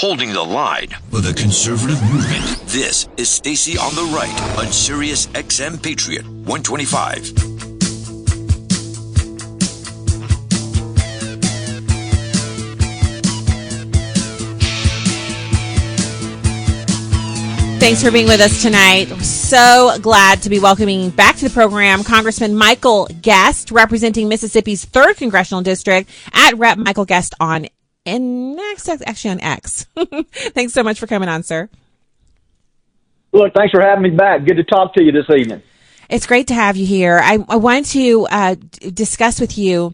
holding the line for the conservative movement. This is Stacy on the Right on Sirius XM Patriot 125. Thanks for being with us tonight. We're so glad to be welcoming back to the program Congressman Michael Guest, representing Mississippi's 3rd Congressional District, at Rep. Michael Guest on X. Thanks so much for coming on, sir. Look, thanks for having me back. Good to talk to you this evening. It's great to have you here. I want to discuss with you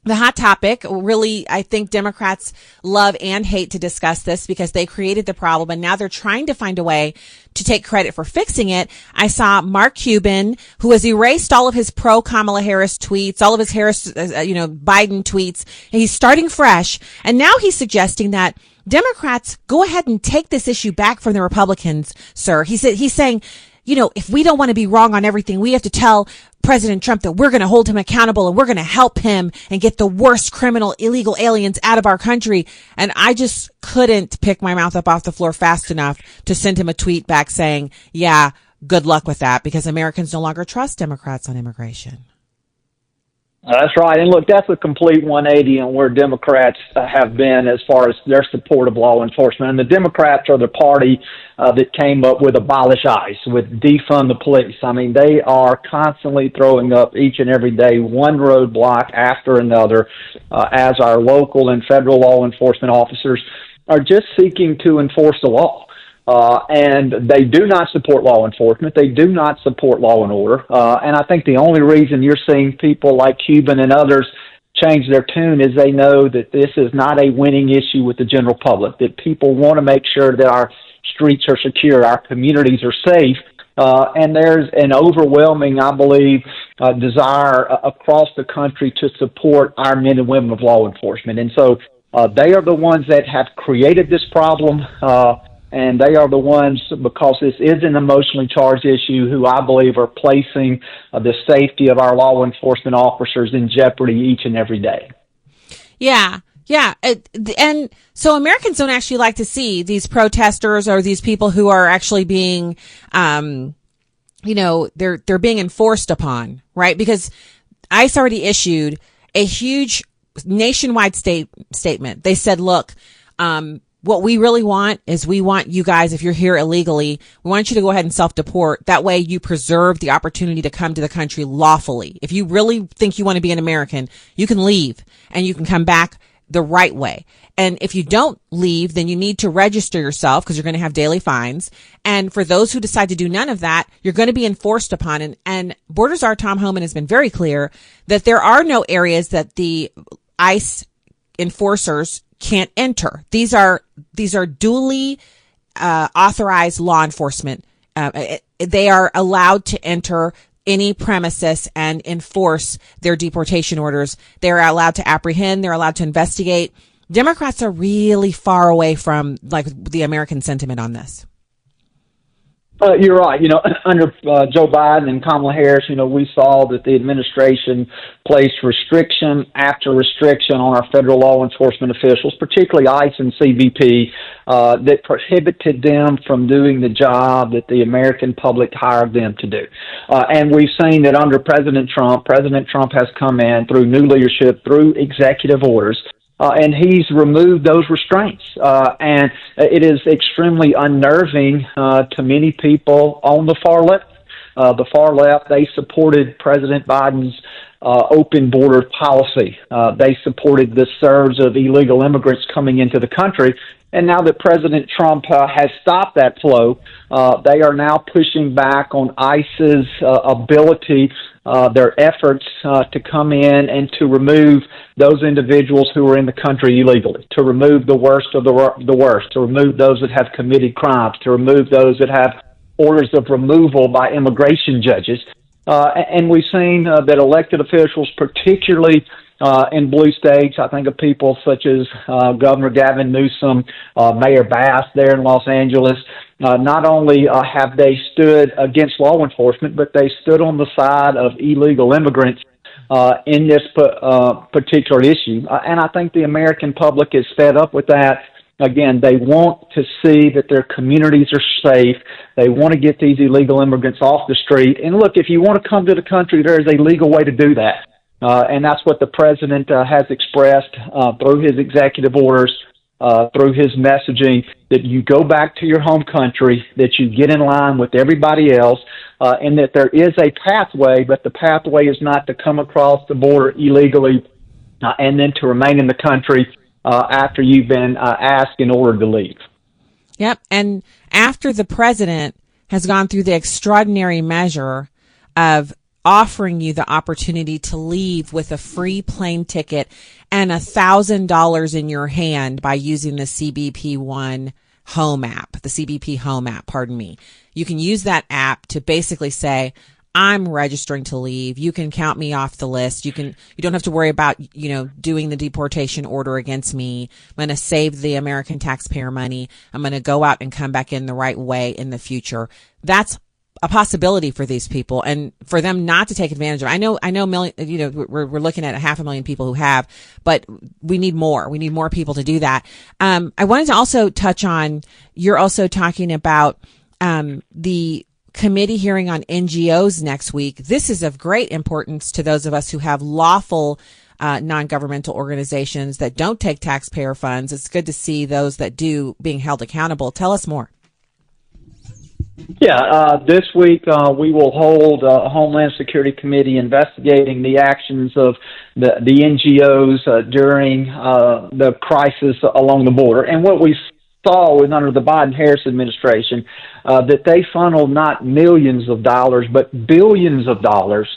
the hot topic. Really, I think Democrats love and hate to discuss this because they created the problem and now they're trying to find a way to take credit for fixing it. I saw Mark Cuban, who has erased all of his pro-Kamala Harris tweets, all of his Biden tweets, and he's starting fresh. And now he's suggesting that Democrats go ahead and take this issue back from the Republicans, sir. He's saying, if we don't want to be wrong on everything, we have to tell President Trump that we're going to hold him accountable and we're going to help him and get the worst criminal illegal aliens out of our country. And I just couldn't pick my mouth up off the floor fast enough to send him a tweet back saying, yeah, good luck with that, because Americans no longer trust Democrats on immigration. That's right. And look, that's a complete 180 on where Democrats have been as far as their support of law enforcement. And the Democrats are the party that came up with abolish ICE, with defund the police. I mean, they are constantly throwing up each and every day one roadblock after another as our local and federal law enforcement officers are just seeking to enforce the law. And they do not support law enforcement. They do not support law and order. And I think the only reason you're seeing people like Cuban and others change their tune is they know that this is not a winning issue with the general public, that people want to make sure that our streets are secure, our communities are safe. And there's an overwhelming, I believe, desire across the country to support our men and women of law enforcement. And so they are the ones that have created this problem. And they are the ones, because this is an emotionally charged issue, who I believe are placing the safety of our law enforcement officers in jeopardy each and every day. Yeah. And so Americans don't actually like to see these protesters or these people who are actually being, they're being enforced upon, right? Because ICE already issued a huge nationwide statement. They said, look, what we really want is we want you guys, if you're here illegally, we want you to go ahead and self-deport. That way you preserve the opportunity to come to the country lawfully. If you really think you want to be an American, you can leave and you can come back the right way. And if you don't leave, then you need to register yourself because you're going to have daily fines. And for those who decide to do none of that, you're going to be enforced upon. And Border Czar Tom Homan has been very clear that there are no areas that the ICE enforcers can't enter. These are duly authorized law enforcement. They are allowed to enter any premises and enforce their deportation orders. They're allowed to apprehend. They're allowed to investigate. Democrats are really far away from the American sentiment on this. You're right. Under Joe Biden and Kamala Harris, we saw that the administration placed restriction after restriction on our federal law enforcement officials, particularly ICE and CBP, that prohibited them from doing the job that the American public hired them to do. And we've seen that under President Trump has come in through new leadership, through executive orders, and he's removed those restraints. And it is extremely unnerving to many people on the far left. The far left, they supported President Biden's open border policy. They supported the surge of illegal immigrants coming into the country. And now that President Trump has stopped that flow, they are now pushing back on ICE's ability, their efforts to come in and to remove those individuals who are in the country illegally, to remove the worst of the worst, to remove those that have committed crimes, to remove those that have orders of removal by immigration judges. And we've seen that elected officials, particularly in blue states, I think of people such as Governor Gavin Newsom, Mayor Bass there in Los Angeles, not only have they stood against law enforcement, but they stood on the side of illegal immigrants in this particular issue. And I think the American public is fed up with that. Again, they want to see that their communities are safe. They want to get these illegal immigrants off the street. And look, if you want to come to the country, there is a legal way to do that. And that's what the president has expressed through his executive orders, through his messaging, that you go back to your home country, that you get in line with everybody else, and that there is a pathway, but the pathway is not to come across the border illegally and then to remain in the country after you've been asked in order to leave. Yep. And after the president has gone through the extraordinary measure of offering you the opportunity to leave with a free plane ticket and $1,000 in your hand by using the CBP Home app, the CBP Home app, pardon me. You can use that app to basically say, I'm registering to leave. You can count me off the list. You don't have to worry about, doing the deportation order against me. I'm going to save the American taxpayer money. I'm going to go out and come back in the right way in the future. That's a possibility for these people, and for them not to take advantage of it. I know we're looking at 500,000 people who have, but we need more. We need more people to do that. I wanted to also touch on, you're also talking about, the committee hearing on NGOs next week. This is of great importance to those of us who have lawful, non-governmental organizations that don't take taxpayer funds. It's good to see those that do being held accountable. Tell us more. Yeah, this week we will hold a Homeland Security Committee investigating the actions of the NGOs during the crisis along the border. And what we saw under the Biden-Harris administration, that they funneled not millions of dollars, but billions of dollars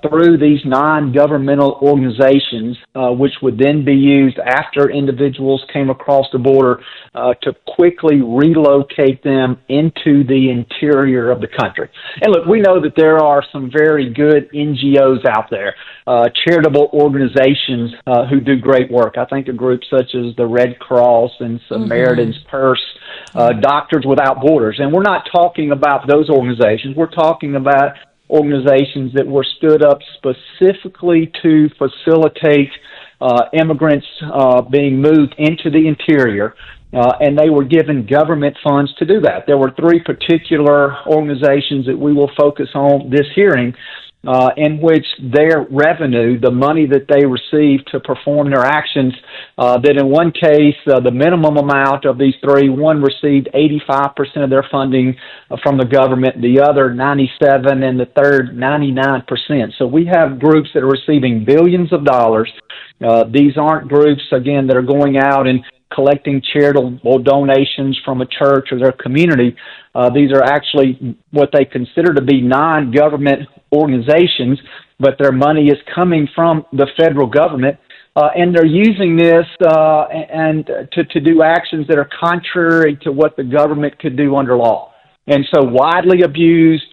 through these non-governmental organizations, which would then be used after individuals came across the border to quickly relocate them into the interior of the country. And look, we know that there are some very good NGOs out there, charitable organizations who do great work. I think of groups such as the Red Cross and Samaritan's Purse, Doctors Without Borders. And we're not talking about those organizations. We're talking about organizations that were stood up specifically to facilitate immigrants being moved into the interior, and they were given government funds to do that. There were three particular organizations that we will focus on this hearing, in which their revenue, the money that they received to perform their actions, that in one case, the minimum amount of these three, one received 85% of their funding from the government, the other 97%, and the third 99%. So we have groups that are receiving billions of dollars. These aren't groups, again, that are going out and collecting charitable donations from a church or their community. These are actually what they consider to be non-government organizations, but their money is coming from the federal government, and they're using this and to do actions that are contrary to what the government could do under law. And so widely abused,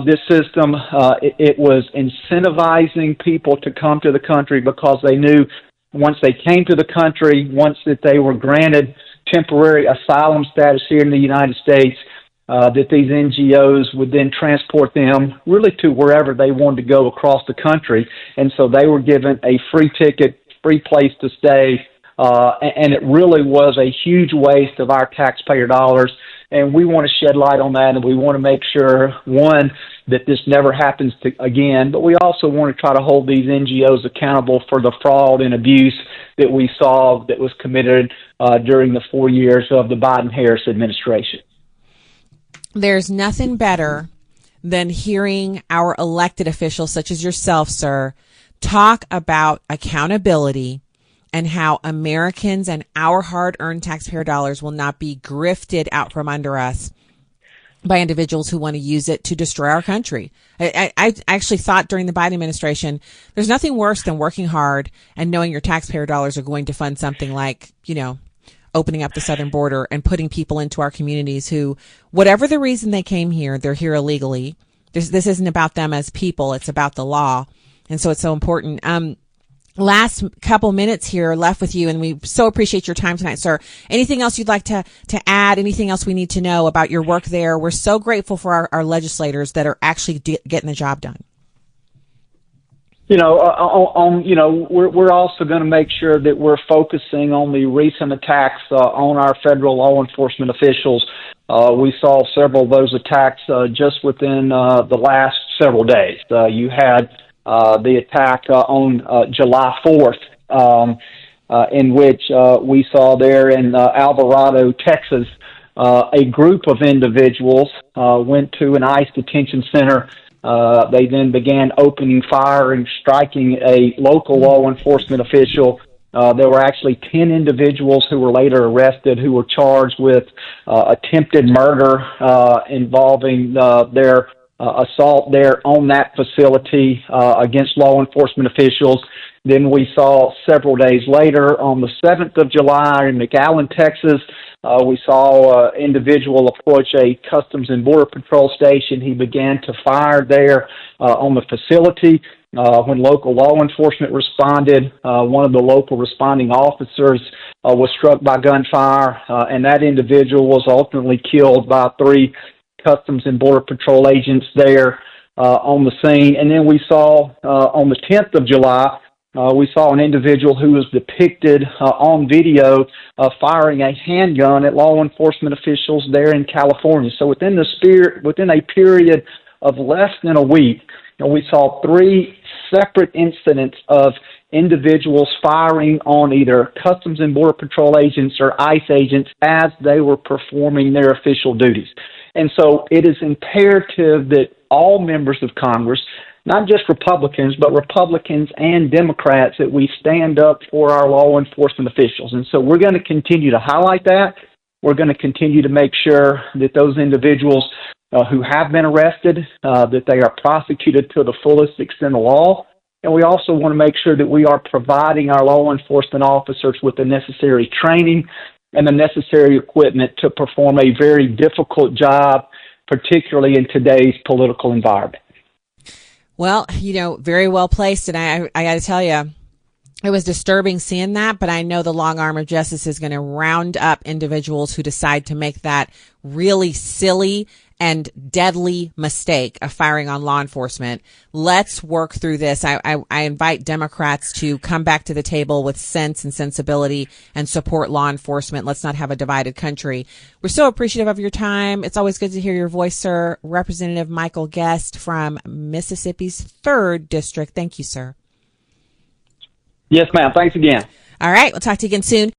this system, it was incentivizing people to come to the country because they knew once they came to the country, once that they were granted temporary asylum status here in the United States, that these NGOs would then transport them really to wherever they wanted to go across the country. And so they were given a free ticket, free place to stay, and it really was a huge waste of our taxpayer dollars. And we want to shed light on that, and we want to make sure, one, that this never happens again, but we also want to try to hold these NGOs accountable for the fraud and abuse that we saw that was committed during the 4 years of the Biden-Harris administration. There's nothing better than hearing our elected officials, such as yourself, sir, talk about accountability and how Americans and our hard-earned taxpayer dollars will not be grifted out from under us by individuals who want to use it to destroy our country. I actually thought during the Biden administration, there's nothing worse than working hard and knowing your taxpayer dollars are going to fund something like, opening up the southern border and putting people into our communities who, whatever the reason they came here, they're here illegally. This isn't about them as people. It's about the law. And so it's so important. Last couple minutes here left with you, and we so appreciate your time tonight, sir. Anything else you'd like to add? Anything else we need to know about your work there? We're so grateful for our legislators that are actually getting the job done. We're also going to make sure that we're focusing on the recent attacks on our federal law enforcement officials. We saw several of those attacks just within the last several days. You had the attack on July 4th, in which we saw there in Alvarado, Texas, a group of individuals went to an ICE detention center. They then began opening fire and striking a local law enforcement official. There were actually 10 individuals who were later arrested who were charged with attempted murder involving their assault there on that facility against law enforcement officials. Then we saw several days later, on the 7th of July in McAllen, Texas, we saw an individual approach a Customs and Border Patrol station. He began to fire there on the facility. When local law enforcement responded, one of the local responding officers was struck by gunfire, and that individual was ultimately killed by 3 Customs and Border Patrol agents there on the scene. And then we saw on the 10th of July, we saw an individual who was depicted on video firing a handgun at law enforcement officials there in California. So within a period of less than a week, we saw 3 separate incidents of individuals firing on either Customs and Border Patrol agents or ICE agents as they were performing their official duties. And so it is imperative that all members of Congress, not just Republicans, but Republicans and Democrats, that we stand up for our law enforcement officials. And so we're going to continue to highlight that. We're going to continue to make sure that those individuals who have been arrested, that they are prosecuted to the fullest extent of law. And we also want to make sure that we are providing our law enforcement officers with the necessary training and the necessary equipment to perform a very difficult job, particularly in today's political environment. Well, very well placed. And I got to tell you, it was disturbing seeing that, but I know the long arm of justice is going to round up individuals who decide to make that really silly and deadly mistake of firing on law enforcement. Let's work through this. I invite Democrats to come back to the table with sense and sensibility and support law enforcement. Let's not have a divided country. We're so appreciative of your time. It's always good to hear your voice, sir. Representative Michael Guest from Mississippi's 3rd District. Thank you, sir. Yes, ma'am. Thanks again. All right. We'll talk to you again soon.